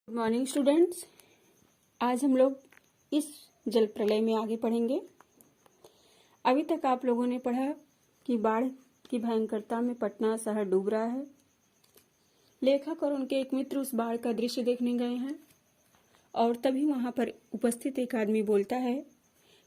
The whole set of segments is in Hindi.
Good morning students. आज हम लोग इस जल प्रलय में आगे पढ़ेंगे। अभी तक आप लोगों ने पढ़ा कि बाढ़ की भयंकरता में पटना शहर डूब रहा है। लेखक और उनके एक मित्र उस बाढ़ का दृश्य देखने गए हैं और तभी वहां पर उपस्थित एक आदमी बोलता है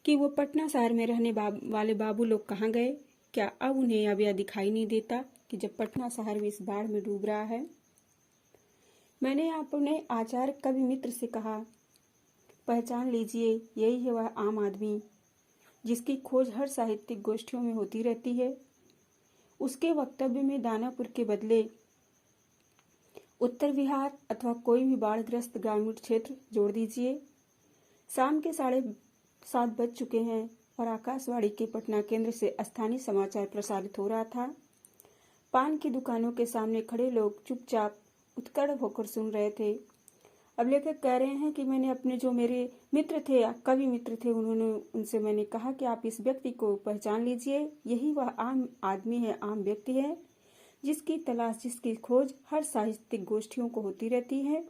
कि वो पटना शहर में रहने वाले बाबू लोग कहाँ गए। क्या अब उन्हें अब यह दिखाई नहीं देता कि जब पटना शहर भी इस बाढ़ में डूब रहा है। मैंने अपने आचार्य कवि मित्र से कहा, पहचान लीजिए, यही है वह आम आदमी जिसकी खोज हर साहित्यिक गोष्ठियों में होती रहती है। उसके वक्तव्य में दानापुर के बदले उत्तर बिहार अथवा कोई भी बाढ़ग्रस्त ग्रामीण क्षेत्र जोड़ दीजिए। शाम के 7:30 बज चुके हैं और आकाशवाणी के पटना केंद्र से स्थानीय समाचार प्रसारित हो रहा था। पान की दुकानों के सामने खड़े लोग चुपचाप उत्कड़ होकर सुन रहे थे। अब लेखक कह रहे हैं कि मैंने अपने जो मेरे मित्र थे, कवि मित्र थे, उनसे मैंने कहा कि आप इस व्यक्ति को पहचान लीजिए, यही वह आम आदमी है, आम व्यक्ति है जिसकी तलाश, जिसकी खोज हर साहित्यिक गोष्ठियों को होती रहती है।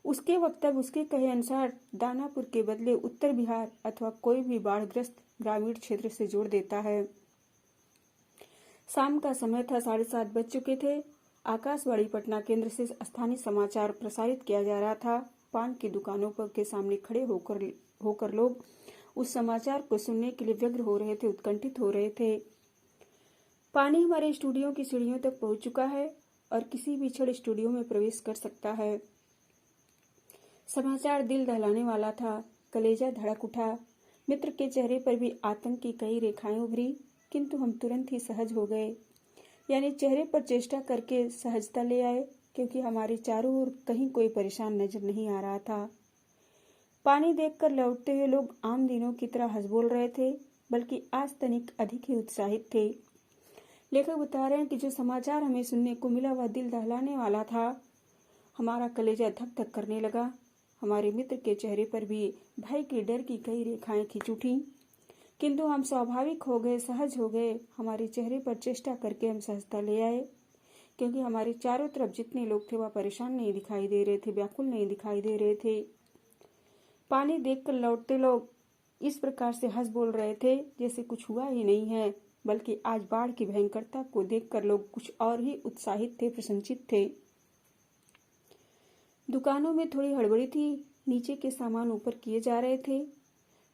उसके वक्तव्य उसके कहे अनुसार दानापुर के बदले उत्तर बिहार अथवा कोई भी बाढ़ग्रस्त ग्रामीण क्षेत्र से जोड़ देता है। शाम का समय था, 7:30 बज चुके थे। आकाशवाणी पटना केंद्र से स्थानीय समाचार प्रसारित किया जा रहा था। पान की दुकानों पर के सामने खड़े होकर लोग उस समाचार को सुनने के लिए व्यग्र हो रहे थे, उत्कंठित हो रहे थे। पानी हमारे स्टूडियो की सीढ़ियों तक पहुंच चुका है और किसी भी क्षण स्टूडियो में प्रवेश कर सकता है। समाचार दिल दहलाने वाला था। कलेजा धड़क उठा। मित्र के चेहरे पर भी आतंक की कई रेखाएं उभरी, किंतु हम तुरंत ही सहज हो गए, यानी चेहरे पर चेष्टा करके सहजता ले आए, क्योंकि हमारे चारों ओर कहीं कोई परेशान नजर नहीं आ रहा था। पानी देखकर लौटते हुए लोग आम दिनों की तरह हंस बोल रहे थे, बल्कि आज तनिक अधिक ही उत्साहित थे। लेखक बता रहे हैं कि जो समाचार हमें सुनने को मिला वह दिल दहलाने वाला था। हमारा कलेजा धक धक करने लगा। हमारे मित्र के चेहरे पर भी भय की, डर की कई रेखाएं खिंच उठी, किंतु हम स्वाभाविक हो गए, सहज हो गए। हमारे चेहरे पर चेष्टा करके हम सहजता ले आए, क्योंकि हमारे चारों तरफ जितने लोग थे वह परेशान नहीं दिखाई दे रहे थे, व्याकुल नहीं दिखाई दे रहे थे। पानी देखकर लौटते लोग इस प्रकार से हंस बोल रहे थे जैसे कुछ हुआ ही नहीं है, बल्कि आज बाढ़ की भयंकरता को देखकर लोग कुछ और ही उत्साहित थे, प्रसन्नचित्त थे। दुकानों में थोड़ी हड़बड़ी थी। नीचे के सामान ऊपर किए जा रहे थे।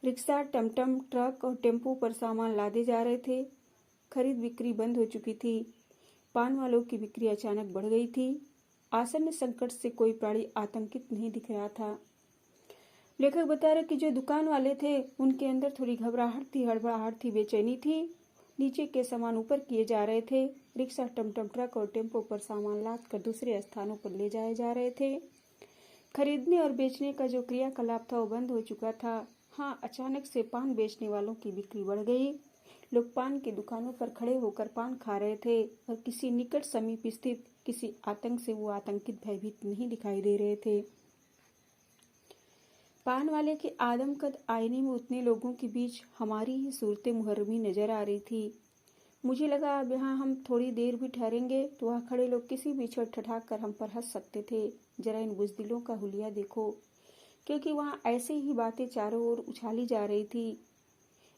रिक्शा, टमटम, ट्रक और टेम्पो पर सामान लादे जा रहे थे। खरीद बिक्री बंद हो चुकी थी। पान वालों की बिक्री अचानक बढ़ गई थी। आसन्न संकट से कोई प्राणी आतंकित नहीं दिख रहा था। लेखक बता रहे कि जो दुकान वाले थे उनके अंदर थोड़ी घबराहट थी, हड़बड़ाहट थी, बेचैनी थी। नीचे के सामान ऊपर किए जा रहे थे। रिक्शा, टमटम, ट्रक और टेम्पो पर सामान लाद कर दूसरे स्थानों पर ले जाए जा रहे थे। खरीदने और बेचने का जो क्रियाकलाप था वो बंद हो चुका था। हाँ, अचानक से पान बेचने वालों की बिक्री बढ़ गई। लोग पान की दुकानों पर खड़े होकर पान खा रहे थे और किसी निकट समीप स्थित किसी आतंक से वो आतंकित, भयभीत नहीं दिखाई दे रहे थे। पान वाले के आदमकद आईने में उतने लोगों के बीच हमारी ही सूरत मुहर्रमी नजर आ रही थी। मुझे लगा अब यहाँ हम थोड़ी देर भी ठहरेंगे तो वहाँ खड़े लोग किसी भी क्षण ठठाक कर हम पर हंस सकते थे। जरा इन बुज़दिलों का हुलिया देखो, क्योंकि वहाँ ऐसे ही बातें चारों ओर उछाली जा रही थी।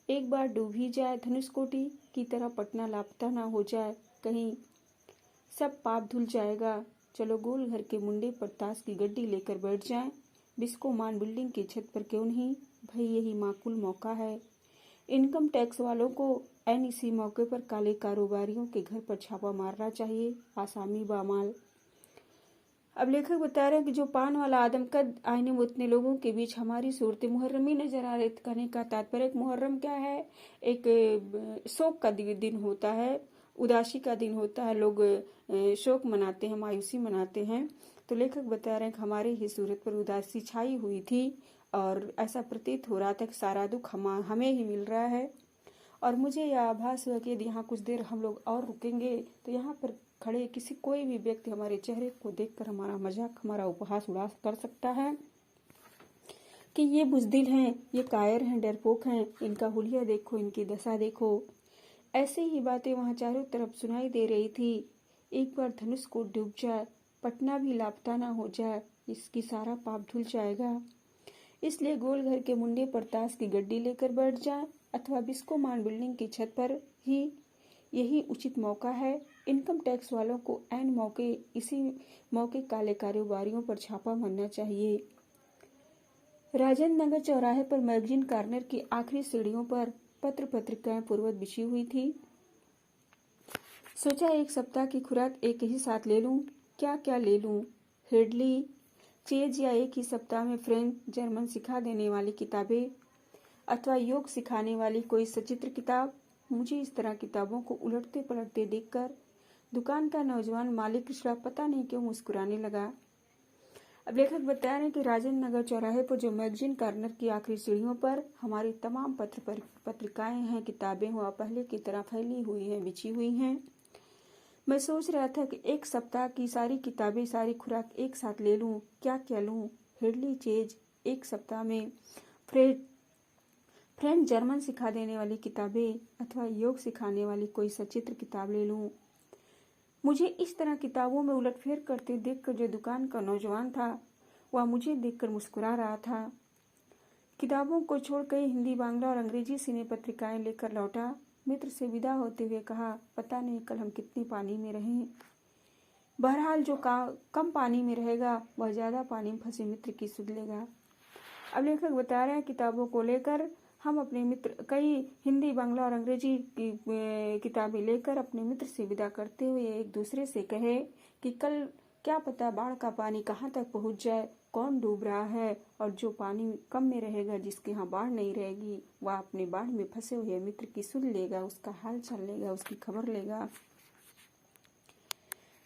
एक बार डूब ही जाए धनुषकोटि की तरह पटना लापता ना हो जाए, कहीं सब पाप धुल जाएगा। चलो गोल घर के मुंडे पर ताश की गड्डी लेकर बैठ जाएं। बिस्को मान बिल्डिंग की छत पर क्यों नहीं? भाई यही माकूल मौका है। इनकम टैक्स वालों को ऐन इसी मौके पर काले कारोबारियों के घर पर छापा मारना चाहिए। आसामी बामाल। अब लेखक बता रहे हैं कि जो पान वाला आदमकद आईने में उतने लोगों के बीच हमारी सूरत मुहर्रमी नजर आ रही। कहने का तात्पर्य मुहर्रम क्या है? एक शोक का दिन होता है, उदासी का दिन होता है। लोग शोक मनाते हैं, मायूसी मनाते हैं। तो लेखक बता रहे हैं कि हमारे ही सूरत पर उदासी छाई हुई थी और ऐसा प्रतीत हो रहा था कि सारा दुख हमें ही मिल रहा है। और मुझे यह आभास हुआ कि यदि यहाँ कुछ देर हम लोग और रुकेंगे तो यहाँ पर खड़े कोई भी व्यक्ति हमारे चेहरे को देखकर हमारा मजाक, हमारा उपहास उड़ा कर सकता है कि ये बुज़दिल हैं, ये कायर हैं, डरपोक हैं, इनका हुलिया देखो, इनकी दशा देखो। ऐसे ही बातें वहाँ चारों तरफ सुनाई दे रही थी। एक बार धनुष को डूब जाए, पटना भी लापता ना हो जाए, इसकी सारा पाप धुल जाएगा। इसलिए गोल घर के मुंडे पर ताश की गड्डी लेकर बैठ जाए अथवा बिस्कोमान बिल्डिंग की छत पर ही यही उचित मौका है। इनकम टैक्स वालों को इसी मौके काले कारोबारियों पर छापा मारना चाहिए। राजेंद्र नगर चौराहे पर मैगजीन कॉर्नर की आखिरी सीढ़ियों पर पत्र पत्रिकाएं पूर्ववत बिछी हुई थी। सोचा एक सप्ताह की खुराक एक ही साथ ले लूं। क्या क्या ले लूं? हेडली चेज या एक ही सप्ताह में फ्रेंच जर्मन सिखा देने वाली किताबें अथवा योग सिखाने वाली कोई सचित्र किताब। मुझे इस तरह किताबों को उलटते पलटते देखकर दुकान का नौजवान मालिक कृष्णा पता नहीं क्यों मुस्कुराने लगा। अब लेखक बता रहे हैं कि राजेंद्र नगर चौराहे पर जो मैगजीन कॉर्नर की आखिरी सीढ़ियों पर हमारी तमाम पत्रिकाएं हैं, किताबें हुआ पहले की तरह फैली हुई हैं, बिछी हुई हैं। मैं सोच रहा था कि एक सप्ताह की सारी किताबें, सारी खुराक एक साथ ले लूं। क्या क्या लूं? हेडली चेज एक सप्ताह में फ्रेंच जर्मन सिखा देने वाली किताबें अथवा योग सिखाने वाली कोई सचित्र किताब ले लूं। मुझे इस तरह किताबों में उलटफेर करते देखकर जो दुकान का नौजवान था वह मुझे देखकर मुस्कुरा रहा था। किताबों को छोड़ कई हिंदी, बांग्ला और अंग्रेजी सिने पत्रिकाएं लेकर लौटा। मित्र से विदा होते हुए कहा, पता नहीं कल हम कितने पानी में रहें। बहरहाल जो कम पानी में रहेगा वह ज्यादा पानी में फंसे मित्र की सुध लेगा। अब लेखक बता रहे हैं किताबों को लेकर हम अपने मित्र कई हिंदी, बांग्ला और अंग्रेजी की किताबें लेकर अपने मित्र से विदा करते हुए एक दूसरे से कहे कि कल क्या पता बाढ़ का पानी कहाँ तक पहुँच जाए, कौन डूब रहा है, और जो पानी कम में रहेगा, जिसके यहाँ बाढ़ नहीं रहेगी, वह अपने बाढ़ में फंसे हुए मित्र की सुध लेगा, उसका हाल चाल लेगा, उसकी खबर लेगा।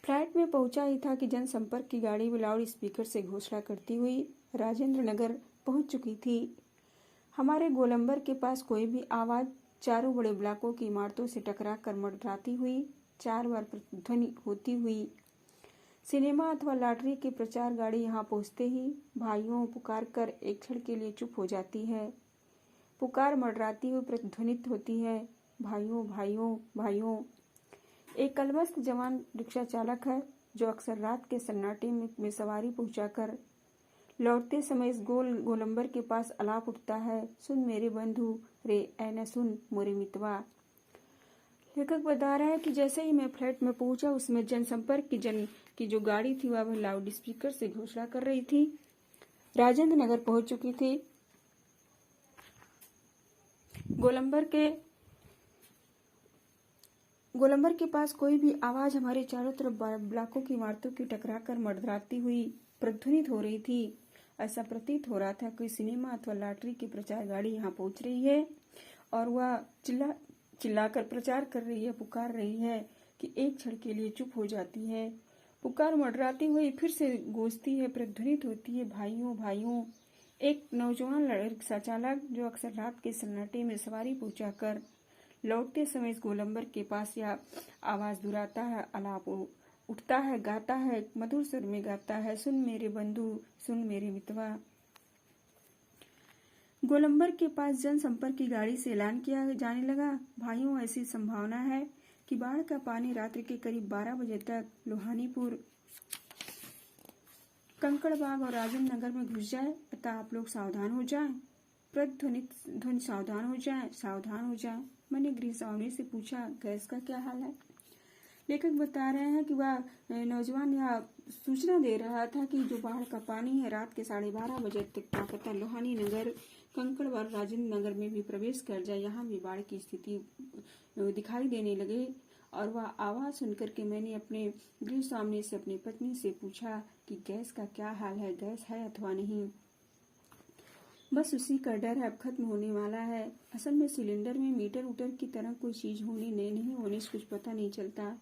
फ्लैट में पहुंचा ही था कि जनसंपर्क की गाड़ी में लाउड स्पीकर से घोषणा करती हुई राजेंद्र नगर पहुंच चुकी थी। हमारे गोलंबर के पास कोई भी आवाज चारों बड़े ब्लॉकों की इमारतों से टकरा कर मंडराती हुई 4 बार प्रतिध्वनि होती हुई। सिनेमा अथवा लॉटरी की प्रचार गाड़ी यहाँ पहुँचते ही भाइयों पुकार कर एक क्षण के लिए चुप हो जाती है। पुकार मंडराती हुई प्रतिध्वनित होती है, भाइयों भाइयों भाइयों। एक कलमस्त जवान रिक्शा चालक है जो अक्सर रात के सन्नाटे में सवारी पहुंचाकर लौटते समय इस गोलंबर के पास अलाप उठता है, सुन मेरे बंधु रे ऐ सुन मोरे मितवा। लेखक बता रहा है कि जैसे ही मैं फ्लैट में पहुंचा उसमें जनसंपर्क की जो गाड़ी थी वह लाउड स्पीकर से घोषणा कर रही थी। राजेंद्र नगर पहुंच चुकी थी। गोलंबर के पास कोई भी आवाज हमारे चारों तरफ ब्लॉकों की इमारतों की टकराकर मडराती हुई प्रतिध्वनित हो रही थी। ऐसा प्रतीत हो रहा था कोई सिनेमा अथवा लॉटरी की प्रचार गाड़ी यहाँ पहुंच रही है और वह चिल्लाकर प्रचार कर रही है, पुकार रही है कि एक क्षण के लिए चुप हो जाती है। पुकार मडराती हुई फिर से गूंजती है, प्रतिध्वनित होती है, भाइयों भाइयों। एक नौजवान रिक्शा चालक जो अक्सर रात के सन्नाटे में सवारी पहुंचाकर लौटते समय इस गोलंबर के पास यह आवाज दुहराता है, अलाप उठता है, गाता है, मधुर स्वर में गाता है, सुन मेरे बंधु सुन मेरे मितवा। गोलंबर के पास जनसंपर्क की गाड़ी से ऐलान किया जाने लगा, भाइयों ऐसी संभावना है कि बाढ़ का पानी रात्रि के करीब 12 बजे तक लोहानीपुर, कंकड़बाग और राजेंद्र नगर में घुस जाए, अतः आप लोग सावधान हो जाएं। प्रतिध्वनि सावधान हो जाएं, सावधान हो जाएं। मैंने गृह स्वामी से पूछा, गैस का क्या हाल है? लेखक बता रहे हैं कि वह नौजवान यह सूचना दे रहा था कि जो बाढ़ का पानी है रात के 12:30 बजे तक क्या पता लोहानी नगर, कंकड़बाग, राजेंद्र नगर में भी प्रवेश कर जाए, यहाँ भी बाढ़ की स्थिति दिखाई देने लगे। और वह आवाज सुनकर के मैंने अपने गृह स्वामी से, अपनी पत्नी से पूछा कि गैस का क्या हाल है, गैस है अथवा नहीं। बस उसी का डर है, अब खत्म होने वाला है। असल में सिलेंडर में मीटर उटर की तरह कोई चीज होने नहीं होने से कुछ पता नहीं चलता,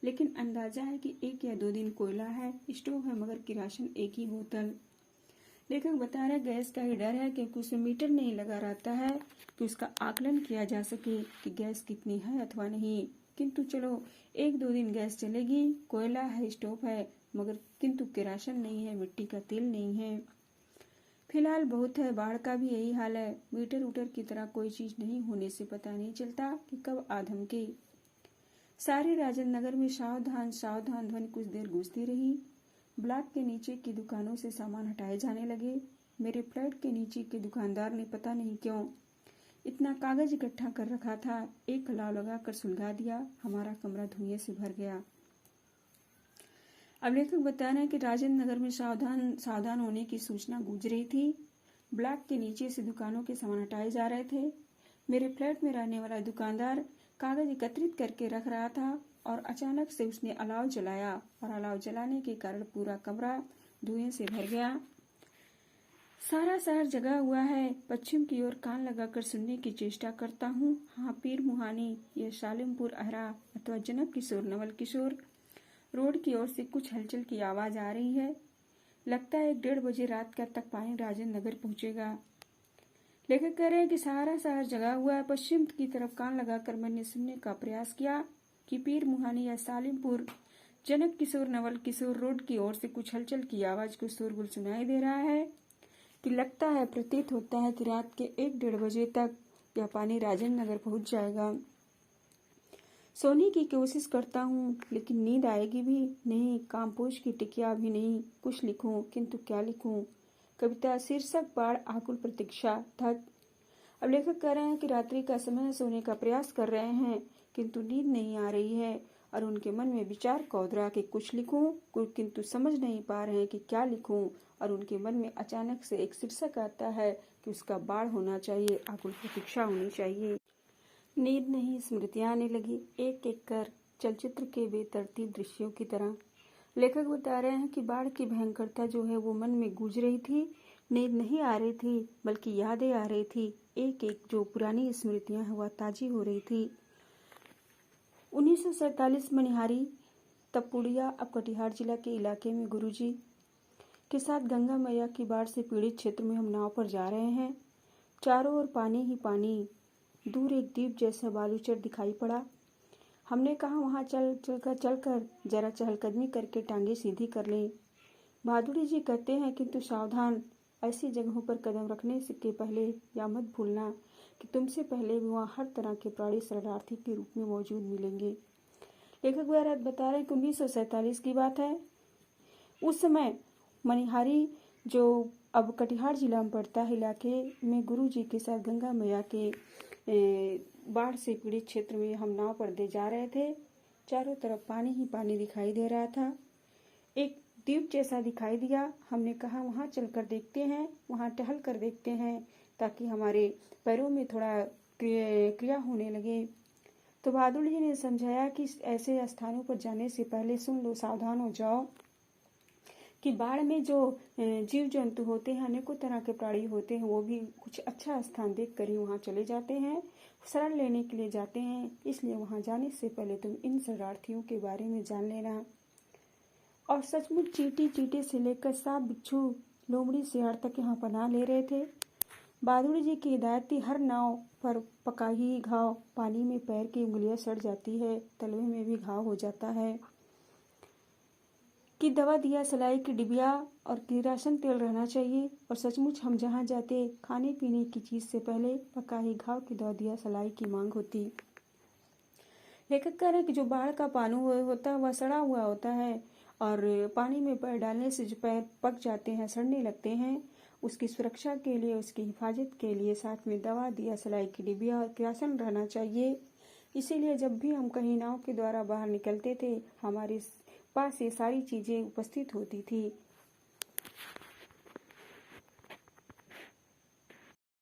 लेकिन अंदाजा है कि 1 या 2 दिन कोयला है, स्टोव है, मगर किरासन एक ही बोतल। लेखक बता रहा है गैस का ही डर है क्योंकि उसमें मीटर नहीं लगा रहता है कि उसका आकलन किया जा सके कि गैस कितनी है अथवा नहीं। किंतु चलो 1-2 दिन गैस चलेगी, कोयला है, स्टोव है, मगर किंतु किरासन नहीं है, मिट्टी का तेल नहीं है। फिलहाल बहुत है, बाढ़ का भी यही हाल है, मीटर उटर की तरह कोई चीज नहीं होने से पता नहीं चलता कि कब आधम के। सारे राजेंद्र नगर में सावधान सावधान ध्वनि कुछ देर गूंजती रही। ब्लॉक के नीचे की दुकानों से सामान हटाए जाने लगे। मेरे फ्लैट के नीचे के दुकानदार ने पता नहीं क्यों इतना कागज इकट्ठा कर रखा था, एक अलाव लगाकर सुलगा दिया। हमारा कमरा धुएं से भर गया। अब लेखक बता रहे हैं कि राजेंद्र नगर में सावधान होने की सूचना गूंज रही थी। ब्लॉक के नीचे से दुकानों के सामान हटाए जा रहे थे। मेरे फ्लैट में रहने वाला दुकानदार कागज एकत्रित करके रख रहा था और अचानक से उसने अलाव जलाया और अलाव जलाने के कारण पूरा कमरा धुएं से भर गया। सारा शहर जगा हुआ है। पश्चिम की ओर कान लगाकर सुनने की चेष्टा करता हूँ। हाँ, पीर मुहानी या सालिमपुर अहरा अथवा जनक किशोर नवल किशोर रोड की ओर से कुछ हलचल की आवाज आ रही है। लगता है 1-1:30 बजे रात का तक पानी राजेंद्र नगर पहुंचेगा। लेखक कह रहे हैं कि सारा शहर जगा हुआ है। पश्चिम की तरफ कान लगाकर मैंने सुनने का प्रयास किया कि पीर मुहानी या सालिमपुर जनक किशोर नवल किशोर रोड की ओर से कुछ हलचल की आवाज को शोरगुल सुनाई दे रहा है कि लगता है, प्रतीत होता है कि रात के 1-1:30 बजे तक यह पानी राजेंद्र नगर पहुंच जाएगा। सोने की कोशिश करता हूँ लेकिन नींद आएगी भी नहीं, कामपोश की टिकिया भी नहीं। कुछ लिखूं किंतु क्या लिखूं? कविता शीर्षक बाढ़ आकुल प्रतीक्षा धत। अब लेखक कह रहे हैं कि रात्रि का समय सोने का प्रयास कर रहे हैं किंतु नींद नहीं आ रही है और उनके मन में विचार कौधरा के कुछ लिखूं किंतु समझ नहीं पा रहे हैं कि क्या लिखूं। और उनके मन में अचानक से एक शीर्षक आता है कि उसका बाढ़ होना चाहिए, आकुल प्रतीक्षा होनी चाहिए। नींद नहीं, स्मृतियां आने लगी एक एक कर, चलचित्र के बेतरतीब दृश्यों की तरह। लेखक बता रहे हैं कि बाढ़ की भयंकरता जो है वो मन में गूंज रही थी। नींद नहीं आ रही थी बल्कि यादें आ रही थी। एक एक जो पुरानी स्मृतियां हैं वह ताजी हो रही थी। 1947 मनिहारी तपुड़िया अब कटिहार जिला के इलाके में गुरुजी के साथ गंगा मैया की बाढ़ से पीड़ित क्षेत्र में हम नाव पर जा रहे हैं। चारों ओर पानी ही पानी। दूर एक द्वीप जैसा बालूचर दिखाई पड़ा। हमने कहा वहां चलकर जरा चहलकदमी करके टांगे सीधी कर लें। भादुड़ी जी कहते हैं किंतु सावधान, ऐसी जगहों पर कदम रखने के पहले या मत भूलना कि तुमसे पहले भी वहाँ हर तरह के प्राणी शरणार्थी के रूप में मौजूद मिलेंगे। लेखक वह बता रहे हैं कि 1947 की बात है। उस समय मनिहारी जो अब कटिहार जिला में पड़ता है इलाके में गुरु जी के साथ गंगा मैया के बाढ़ से पीड़ित क्षेत्र में हम नाव पर दे जा रहे थे। चारों तरफ पानी ही पानी दिखाई दे रहा था। एक द्वीप जैसा दिखाई दिया। हमने कहा वहां चलकर देखते हैं, वहां टहल कर देखते हैं ताकि हमारे पैरों में थोड़ा क्रिया होने लगे। तो बहादुर जी ने समझाया कि ऐसे स्थानों पर जाने से पहले सुन लो, सावधान हो जाओ कि बाढ़ में जो जीव जंतु होते हैं, अनेकों तरह के प्राणी होते हैं, वो भी कुछ अच्छा स्थान देख कर ही वहाँ चले जाते हैं, शरण लेने के लिए जाते हैं। इसलिए वहाँ जाने से पहले तुम इन शरणार्थियों के बारे में जान लेना। और सचमुच चींटी से लेकर सांप, बिच्छू, लोमड़ी, सियार तक यहाँ पनाह ले रहे थे। बहादुर जी की हिदायत थी, हर नाव पर पका ही घाव, पानी में पैर की उंगलियां सड़ जाती है, तलवे में भी घाव हो जाता है, कि दवा दिया सलाई की डिबिया और किरासन तेल रहना चाहिए। और सचमुच हम जहाँ जाते खाने पीने की चीज से पहले पका ही घाव की दवा दिया सलाई की मांग होती। लेखक कह रहे कि जो बाढ़ का पानी होता है वह सड़ा हुआ होता है और पानी में पैर डालने से जो पैर पक जाते हैं, सड़ने लगते हैं, उसकी सुरक्षा के लिए, उसकी हिफाजत के लिए साथ में दवा दिया सलाई की डिबिया और किरासन रहना चाहिए। इसीलिए जब भी हम कहीं नाव के द्वारा बाहर निकलते थे, हमारे पास ये सारी चीजें उपस्थित होती थी।